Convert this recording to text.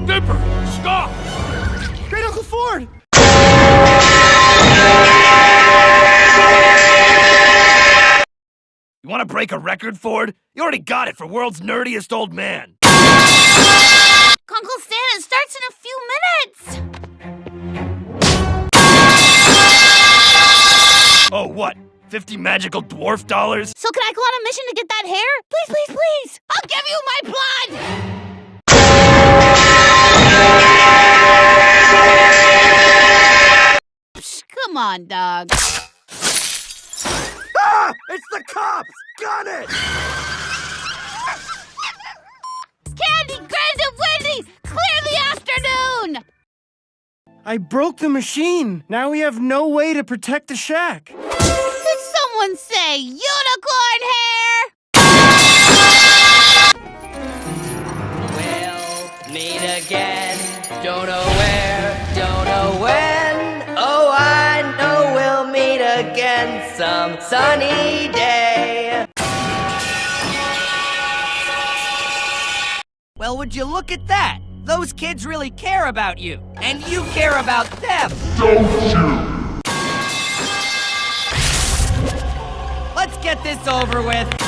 Dipper, stop! Great Uncle Ford! You want to break a record, Ford? You already got it for world's nerdiest old man. Uncle Santa starts in a few minutes. Oh, what? 50 magical dwarf dollars? So can I go on a mission to get that hair? Please, please, please. I'll give you my blood. Psh, come on, dog. Ah! It's the cops! Got it! Candy, Grand and Wendy, clear the afternoon. I broke the machine. Now we have no way to protect the shack. Did someone say unicorn hair? We'll meet again. Don't know where, don't know when. Oh, I know we'll meet again some sunny day. Well, would you look at that? Those kids really care about you, and you care about them. Don't you? Let's get this over with.